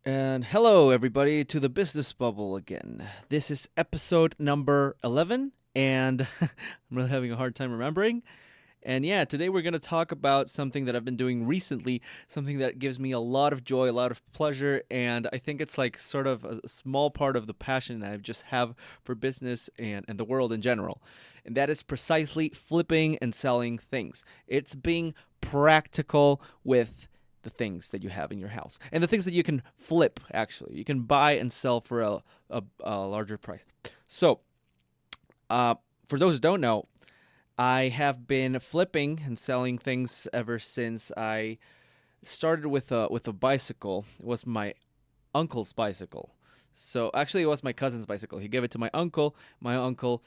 And hello, everybody, to the Business Bubble again. This is episode number 11, and I'm really having a hard time remembering. And yeah, today we're going to talk about something that I've been doing recently, something that gives me a lot of joy, a lot of pleasure, and I think it's like sort of a small part of the passion I just have for business and the world in general. And that is precisely flipping and selling things. It's being practical with the things that you have in your house and the things that you can flip, actually. You can buy and sell for a larger price. So, uh, for those who don't know, I have been flipping and selling things ever since I started with a bicycle. It was my uncle's bicycle. So actually, it was my cousin's bicycle. He gave it to my uncle. My uncle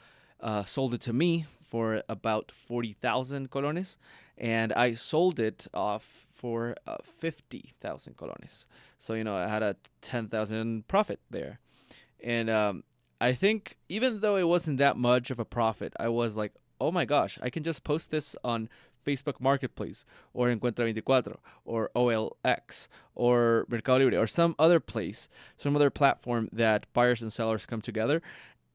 sold it to me for about 40,000 colones, and I sold it off for 50,000 colones. So I had a 10,000 profit there, and I think even though it wasn't that much of a profit, I was like, oh my gosh, I can just post this on Facebook Marketplace or Encuentra 24 or OLX or Mercado Libre or some other place, some other platform that buyers and sellers come together.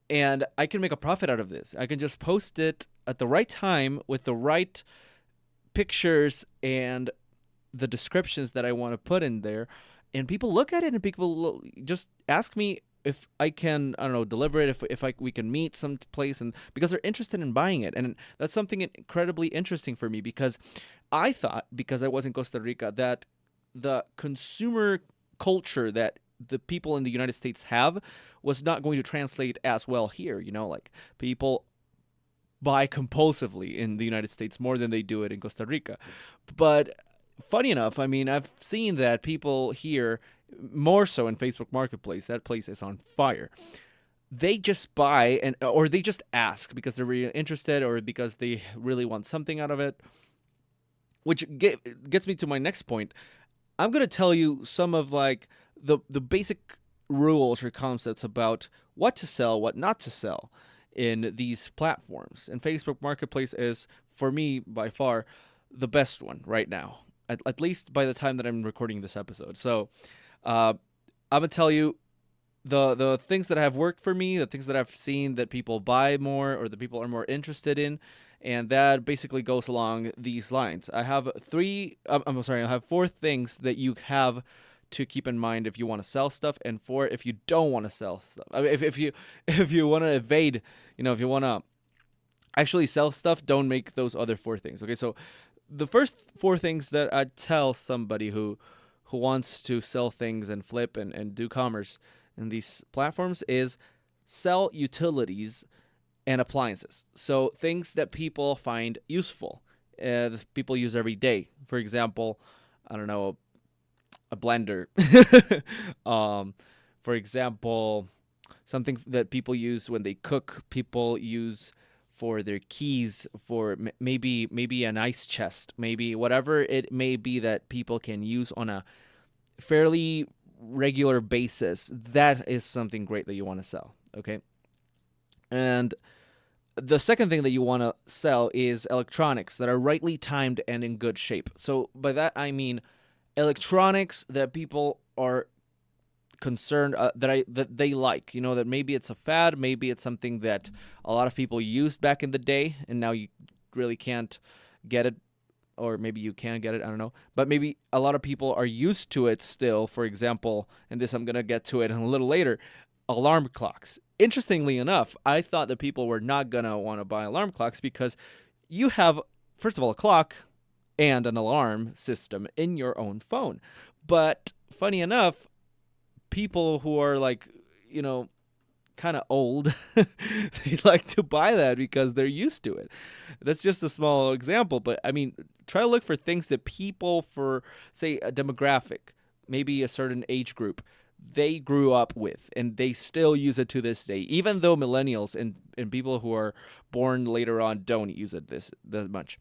And I can make a profit out of this. I can just post it at the right time with the right pictures and the descriptions that I want to put in there. And people look at it and people just ask me if I can, I don't know, deliver it, if we can meet some place, and because they're interested in buying it. And that's something incredibly interesting for me, because I thought, because I was in Costa Rica, that the consumer culture that the people in the United States have was not going to translate as well here. Like people buy compulsively in the United States more than they do it in Costa Rica. But funny enough, I mean, I've seen that people here, more so in Facebook Marketplace, that place is on fire. They just buy or they just ask because they're really interested or because they really want something out of it, which gets me to my next point. I'm going to tell you some of like the basic rules or concepts about what to sell, what not to sell in these platforms. And Facebook Marketplace is, for me, by far the best one right now, at least by the time that I'm recording this episode. So I'm gonna tell you the things that have worked for me, the things that I've seen that people buy more or that people are more interested in, and that basically goes along these lines. I have I have four things that you have to keep in mind if you want to sell stuff, and four if you don't want to sell stuff. I mean, if you want to evade, if you want to actually sell stuff, don't make those other four things. Okay, so the first four things that I tell somebody who wants to sell things and flip and do commerce in these platforms is sell utilities and appliances. So things that people find useful, that people use every day. For example, I don't know, a blender. For example, something that people use when they cook. People use for their keys, for maybe an ice chest, maybe whatever it may be that people can use on a fairly regular basis. That is something great that you want to sell. Okay. And the second thing that you want to sell is electronics that are rightly timed and in good shape. So by that I mean electronics that people are concerned that they like. That maybe it's a fad, maybe it's something that a lot of people used back in the day, and now you really can't get it, or maybe you can get it. I don't know, but maybe a lot of people are used to it still. For example, and this I'm gonna get to it a little later. Alarm clocks. Interestingly enough, I thought that people were not gonna want to buy alarm clocks because you have, first of all, a clock and an alarm system in your own phone. But funny enough, people who are like, kind of old, they like to buy that because they're used to it. That's just a small example, but I mean, try to look for things that people, for say a demographic, maybe a certain age group, they grew up with and they still use it to this day, even though millennials and people who are born later on don't use it this much.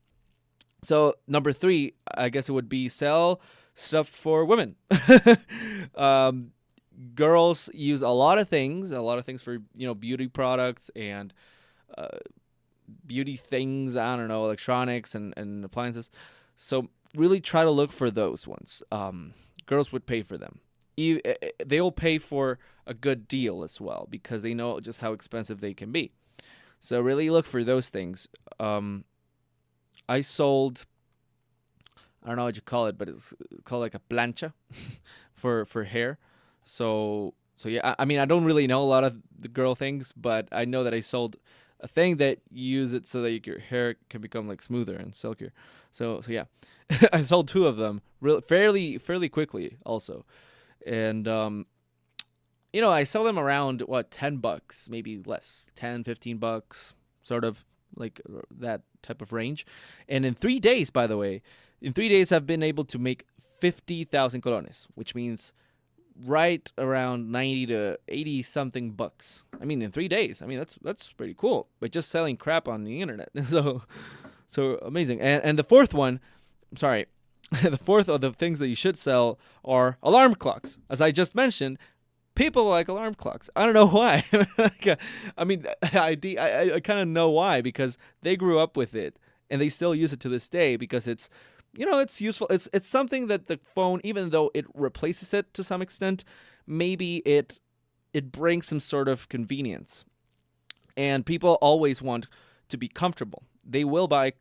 So number three, I guess it would be sell stuff for women. um, Girls use a lot of things for beauty products and uh, beauty things. I don't know, electronics and appliances. So really try to look for those ones. Girls would pay for them. they'll pay for a good deal as well because they know just how expensive they can be. So really look for those things. I sold, I don't know what you call it, but it's called like a plancha for hair. So yeah, I mean I don't really know a lot of the girl things, but I know that I sold a thing that you use it so that your hair can become like smoother and silkier. So yeah, I sold two of them fairly quickly also, and I sell them around what $10, maybe less, 10, $15, sort of like that type of range. And in 3 days, by the way, in 3 days I've been able to make 50,000 colones, which means right around 90 to 80 something bucks. I mean, in 3 days. I mean, that's pretty cool. But just selling crap on the internet, so amazing. And the fourth one, I'm sorry, the fourth of the things that you should sell are alarm clocks. As I just mentioned, people like alarm clocks. I don't know why. I mean, I kind of know why because they grew up with it and they still use it to this day because it's useful. It's something that the phone, even though it replaces it to some extent, maybe it brings some sort of convenience. And people always want to be comfortable. They will buy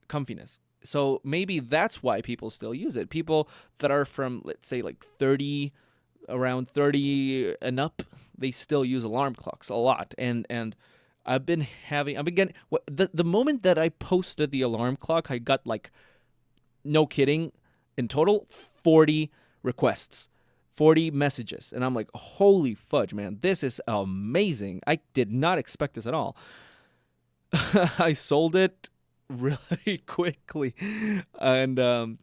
comfiness. So maybe that's why people still use it. People that are from, let's say, like around 30 and up, they still use alarm clocks a lot. And I've been getting the moment that I posted the alarm clock, I got like, no kidding, in total 40 requests, 40 messages, and I'm like, holy fudge, man, this is amazing. I did not expect this at all. I sold it really quickly, and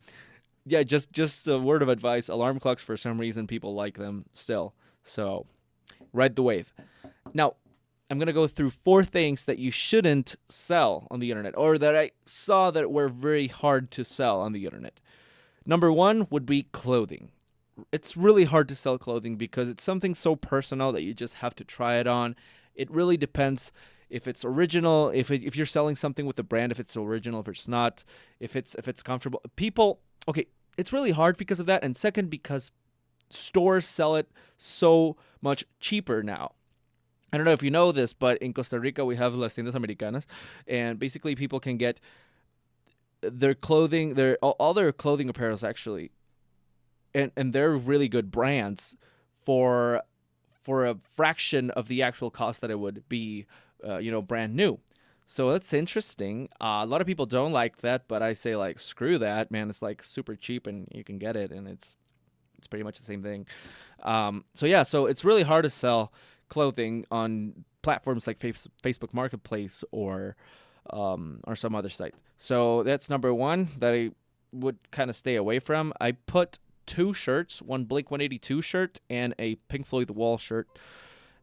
yeah, just a word of advice: alarm clocks, for some reason, people like them still. So, ride the wave. Now, I'm gonna go through 4 things that you shouldn't sell on the internet, or that I saw that were very hard to sell on the internet. Number 1 would be clothing. It's really hard to sell clothing because it's something so personal that you just have to try it on. It really depends if it's original, if you're selling something with a brand, if it's original, if it's not, if it's comfortable. People, okay, it's really hard because of that, and second, because stores sell it so much cheaper now. I don't know if you know this, but in Costa Rica we have las tiendas americanas, and basically people can get their clothing, all their clothing apparels actually, and they're really good brands for a fraction of the actual cost that it would be, brand new. So that's interesting. A lot of people don't like that, but I say like screw that, man. It's like super cheap and you can get it, and it's pretty much the same thing. So it's really hard to sell clothing on platforms like Facebook Marketplace or some other site. So that's number 1 that I would kind of stay away from. I put 2 shirts, one Blink 182 shirt and a Pink Floyd The Wall shirt.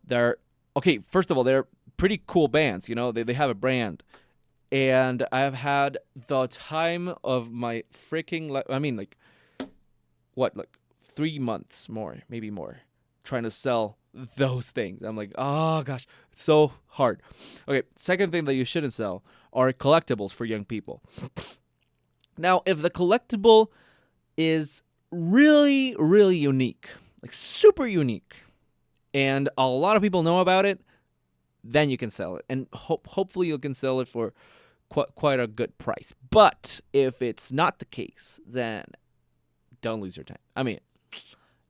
They're okay. First of all, they're pretty cool bands. They have a brand, and I've had the time of my freaking life. I mean, like 3 months more, maybe more, trying to sell those things. I'm like, oh gosh, it's so hard. Okay, second thing that you shouldn't sell are collectibles for young people. Now, if the collectible is really, really unique, like super unique, and a lot of people know about it, then you can sell it, and hopefully you can sell it for quite a good price. But if it's not the case, then don't lose your time. I mean,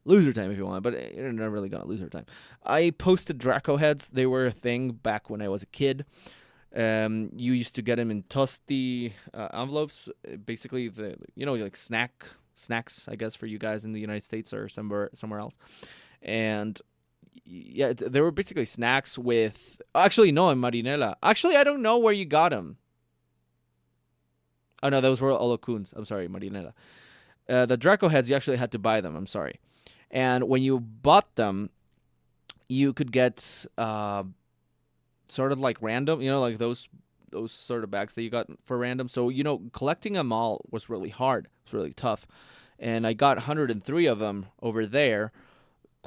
lose your time if you want, but you're not really gonna lose your time. I posted Draco heads. They were a thing back when I was a kid. You used to get them in tosti envelopes, basically like snacks, I guess, for you guys in the United States or somewhere else. And yeah, they were basically snacks with. Actually, no, in Marinela. Actually, I don't know where you got them. Oh no, those were Olocuns. I'm sorry, Marinela. The Draco heads, you actually had to buy them. I'm sorry. And when you bought them, you could get sort of like random, like those sort of bags that you got for random. So, collecting them all was really hard. It was really tough. And I got 103 of them over there.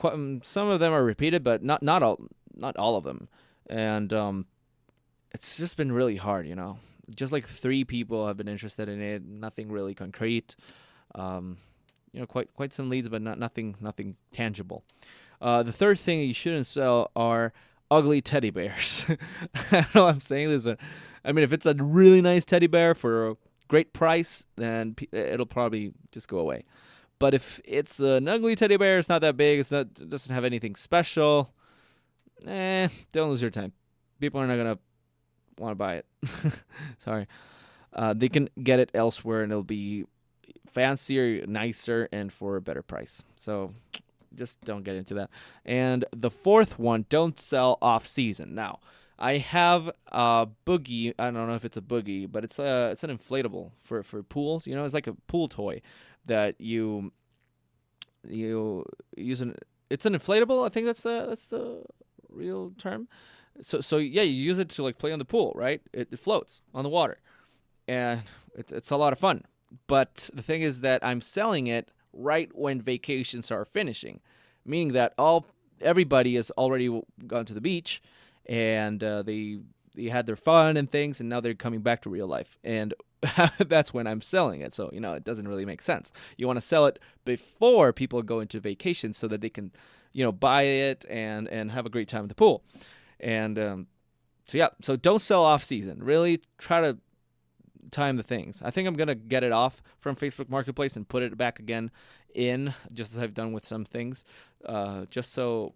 Some of them are repeated, but not all of them. And it's just been really hard, Just like 3 people have been interested in it. Nothing really concrete. quite some leads, but nothing tangible. The third thing you shouldn't sell are ugly teddy bears. I don't know why I'm saying this, but I mean, if it's a really nice teddy bear for a great price, then it'll probably just go away. But if it's an ugly teddy bear, it's not that big, it doesn't have anything special, don't lose your time. People are not gonna want to buy it. Sorry. They can get it elsewhere, and it'll be fancier, nicer, and for a better price. So just don't get into that. And the fourth one, don't sell off season. Now, I have a boogie. I don't know if it's a boogie, but it's an inflatable for pools. It's like a pool toy that you use it's an inflatable. I think that's the real term. So yeah, you use it to like play on the pool, right? It floats on the water, and it's a lot of fun. But the thing is that I'm selling it right when vacations are finishing, meaning that everybody has already gone to the beach, and they had their fun and things, and now they're coming back to real life, and that's when I'm selling it. So it doesn't really make sense. You want to sell it before people go into vacation so that they can buy it and have a great time at the pool. And so don't sell off season. Really try to time the things. I think I'm gonna get it off from Facebook Marketplace and put it back again in, just as I've done with some things, just so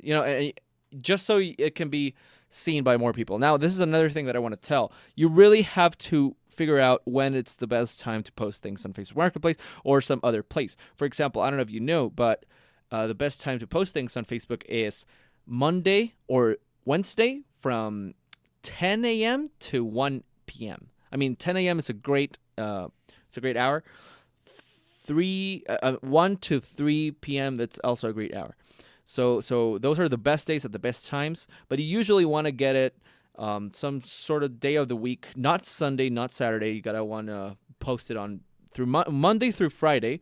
it can be seen by more people. Now, this is another thing that I want to tell. You really have to figure out when it's the best time to post things on Facebook Marketplace or some other place. For example, I don't know if you know, but the best time to post things on Facebook is Monday or Wednesday from 10 a.m. to 1 p.m. I mean, 10 a.m. is a great hour. 1 to 3 p.m. that's also a great hour. So those are the best days at the best times. But you usually want to get it some sort of day of the week, not Sunday, not Saturday. You gotta want to post it on through Monday through Friday,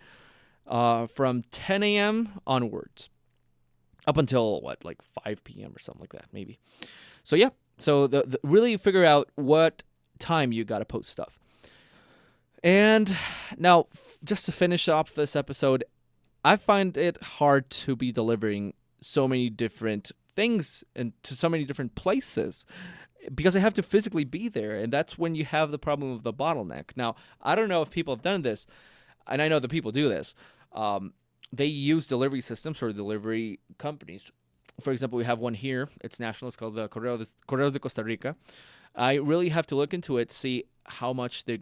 from 10 a.m. onwards, up until like 5 p.m. or something like that, maybe. So yeah, so the really figure out what time you gotta post stuff. And now, just to finish off this episode, I find it hard to be delivering so many different things and to so many different places because I have to physically be there, and that's when you have the problem of the bottleneck. Now, I don't know if people have done this, and I know that people do this. They use delivery systems or delivery companies. For example, we have one here. It's national. It's called the Correos de Costa Rica. I really have to look into it, see how much they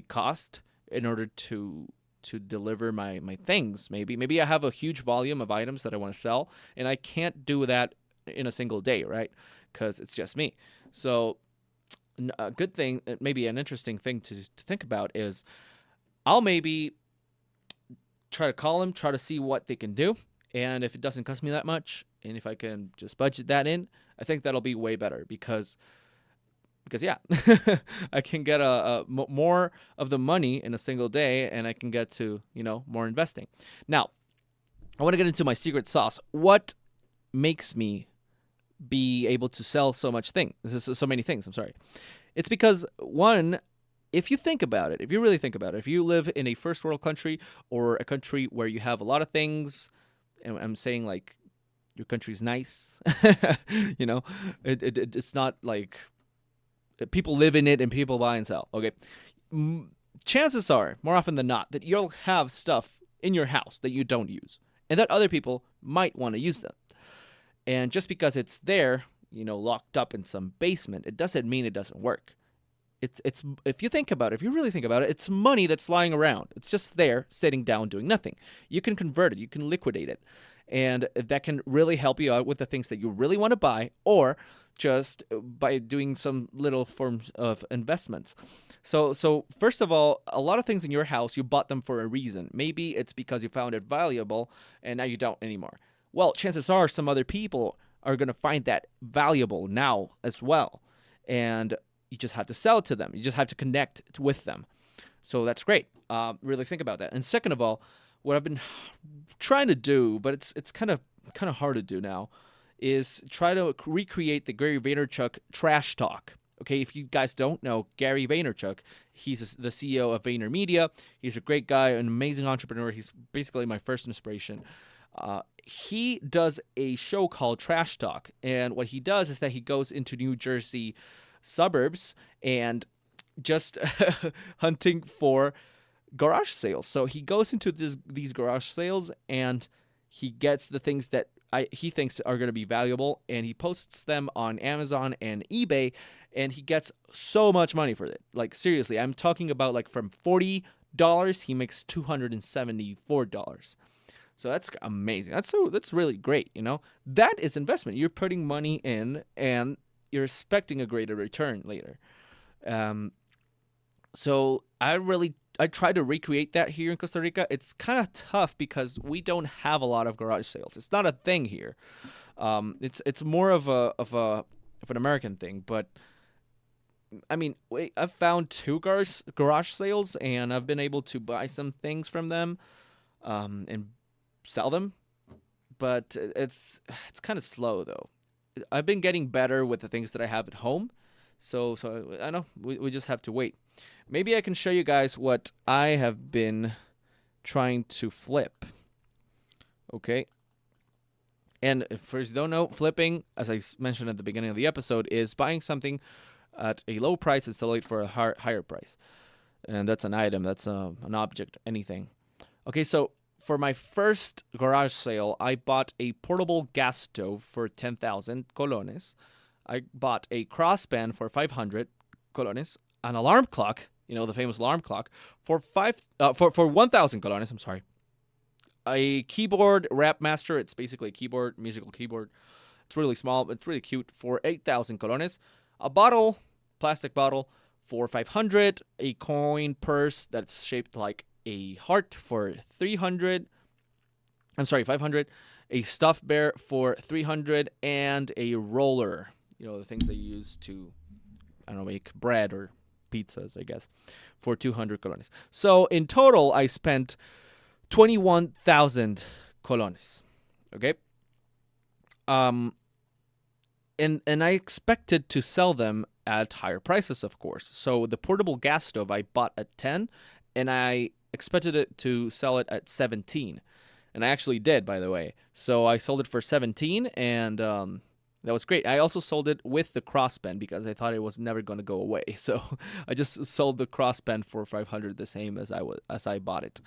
cost in order to deliver my things. Maybe I have a huge volume of items that I want to sell, and I can't do that in a single day, right? Because it's just me. So a good thing, maybe an interesting thing to think about is I'll maybe try to call them, try to see what they can do, and if it doesn't cost me that much, and if I can just budget that in, I think that'll be way better because yeah, I can get more of the money in a single day, and I can get to more investing. Now, I want to get into my secret sauce. What makes me be able to sell so many things? I'm sorry. It's because, one, if you think about it, if you really think about it, if you live in a first world country or a country where you have a lot of things, and I'm saying like your country's nice, it's not like people live in it and people buy and sell. Okay. Chances are, more often than not, that you'll have stuff in your house that you don't use and that other people might want to use them. And just because it's there, locked up in some basement, it doesn't mean it doesn't work. It's if you really think about it, it's money that's lying around. It's just there, sitting down, doing nothing. You can convert it, you can liquidate it, and that can really help you out with the things that you really want to buy, or just by doing some little forms of investments. So first of all, a lot of things in your house, you bought them for a reason. Maybe it's because you found it valuable and now you don't anymore. Well, chances are some other people are going to find that valuable now as well. And you just have to sell it to them. You just have to connect with them. So that's great. Really think about that. And second of all, what I've been trying to do, but it's kind of hard to do now, is try to recreate the Gary Vaynerchuk trash talk Okay, if you guys don't know Gary Vaynerchuk, he's the CEO of VaynerMedia. He's a great guy, an amazing entrepreneur. He's basically my first inspiration. He does a show called Trash Talk, and what he does is that he goes into New Jersey suburbs and just hunting for garage sales. So he goes into these garage sales and he gets the things that he thinks are going to be valuable, and he posts them on Amazon and eBay, and he gets so much money for it. Like, seriously, I'm talking about like from $40, he makes $274. So that's amazing. That's really great, you know? That is investment. You're putting money in and you're expecting a greater return later. So I try to recreate that here in Costa Rica. It's kind of tough because we don't have a lot of garage sales. It's not a thing here. It's more of an American thing. But I mean, I've found two garage sales, and I've been able to buy some things from them, and sell them. But it's kind of slow though. I've been getting better with the things that I have at home. So I know we just have to wait. Maybe I can show you guys what I have been trying to flip. Okay. And for those who don't know, flipping, as I mentioned at the beginning of the episode, is buying something at a low price and selling it for a higher price. And that's an item, that's an object, anything. Okay, so for my first garage sale, I bought a portable gas stove for 10,000 colones. I bought a crossband for 500 colones, an alarm clock, the famous alarm clock, for 1,000 colones. I'm sorry. A keyboard Rap Master. It's basically a keyboard, musical keyboard. It's really small, but it's really cute, for 8,000 colones. A bottle, plastic bottle, for 500. A coin purse that's shaped like a heart for 300. I'm sorry, 500. A stuffed bear for 300, and a roller. The things they use to, I don't know, make bread or pizzas, I guess, for 200 colones. So in total, I spent 21,000 colones. Okay. And I expected to sell them at higher prices, of course. So the portable gas stove I bought at 10, and I expected it to sell it at 17. And I actually did, by the way. So I sold it for 17, and that was great. I also sold it with the crossband because I thought it was never going to go away. So I just sold the crossband for 500, the same as I bought it.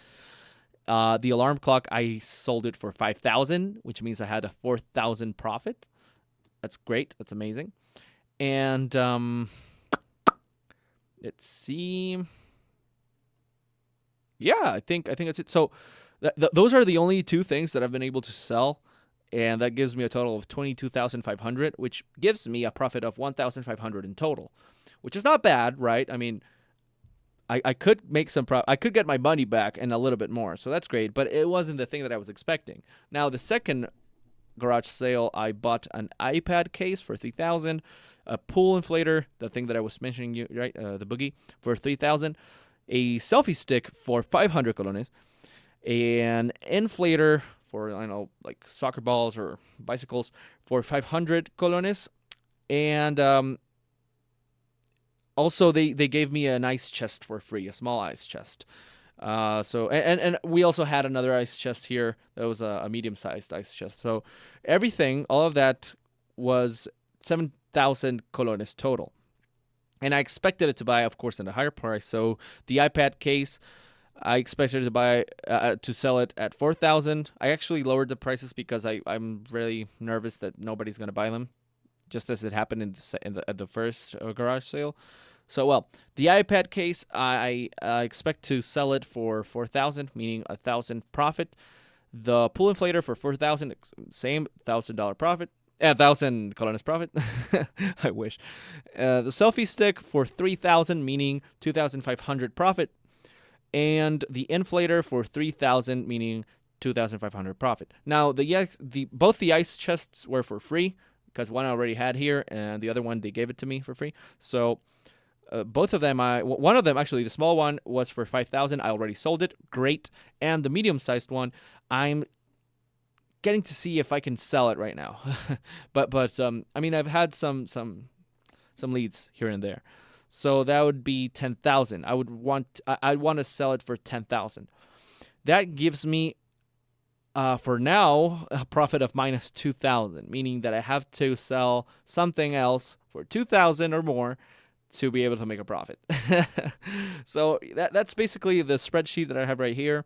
The alarm clock, I sold it for 5,000, which means I had a 4,000 profit. That's great. That's amazing. And let's see. Yeah, I think that's it. So those are the only two things that I've been able to sell. And that gives me a total of 22,500, which gives me a profit of 1,500 in total, which is not bad, right? I mean, I could make some I could get my money back and a little bit more, so that's great. But it wasn't the thing that I was expecting. Now, the second garage sale, I bought an iPad case for 3,000, a pool inflator, the thing that I was mentioning, right, the boogie, for 3,000, a selfie stick for 500 colones, an inflator for, I don't know, like soccer balls or bicycles for 500 colones. And also they gave me an ice chest for free, a small ice chest. So we also had another ice chest here that was a medium-sized ice chest. So everything, all of that was 7,000 colones total. And I expected it to buy, of course, at a higher price. So the iPad case, I expected to buy to sell it at 4,000. I actually lowered the prices because I'm really nervous that nobody's gonna buy them, just as it happened at the first garage sale. So the iPad case, I expect to sell it for 4,000, meaning 1,000 profit. The pool inflator for 4,000, same $1,000 profit. 1,000 colones profit. I wish. The selfie stick for 3,000, meaning 2,500 profit. And the inflator for 3,000, meaning 2,500 profit. Now, both the ice chests were for free because one I already had here, and the other one they gave it to me for free. So both of them, one of them actually, the small one was for 5,000. I already sold it, great. And the medium-sized one, I'm getting to see if I can sell it right now. but I mean, I've had some some leads here and there. So that would be 10,000. I'd want to sell it for 10,000. That gives me for now a profit of minus 2,000, meaning that I have to sell something else for 2,000 or more to be able to make a profit. So that's basically the spreadsheet that I have right here.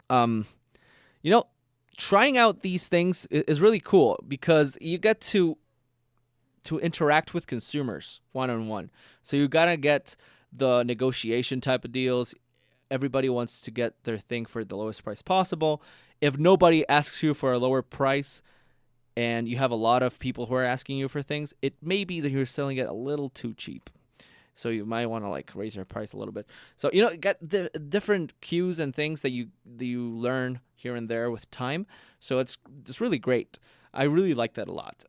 You know, trying out these things is really cool because you get to interact with consumers one-on-one. So you gotta get the negotiation type of deals. Everybody wants to get their thing for the lowest price possible. If nobody asks you for a lower price and you have a lot of people who are asking you for things, it may be that you're selling it a little too cheap. So you might want to like raise your price a little bit. So, you know, get the different cues and things that you learn here and there with time. So it's really great. I really like that a lot.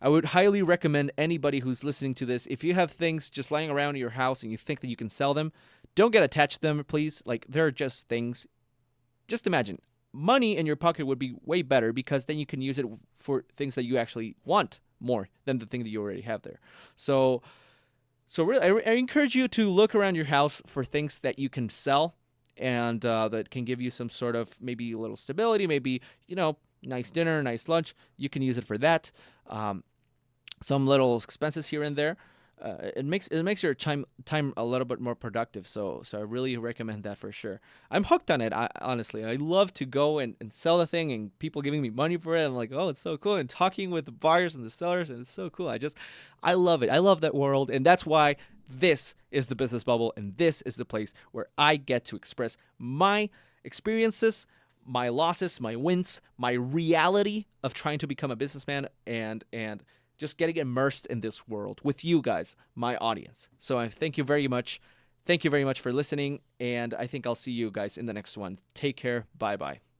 I would highly recommend anybody who's listening to this, if you have things just lying around in your house and you think that you can sell them, don't get attached to them, please. Like, they're just things. Just imagine, money in your pocket would be way better because then you can use it for things that you actually want more than the thing that you already have there. So really, I encourage you to look around your house for things that you can sell and that can give you some sort of maybe a little stability, maybe, you know, nice dinner, nice lunch. You can use it for that. Some little expenses here and there. It makes your time a little bit more productive. So I really recommend that for sure. I'm hooked on it. Honestly, I love to go and sell the thing and people giving me money for it. I'm like, oh, it's so cool. And talking with the buyers and the sellers, and it's so cool. I love it. I love that world, and that's why this is the Business Bubble, and this is the place where I get to express my experiences, my losses, my wins, my reality of trying to become a businessman, and just getting immersed in this world with you guys, my audience. So I thank you very much. Thank you very much for listening, and I think I'll see you guys in the next one. Take care. Bye-bye.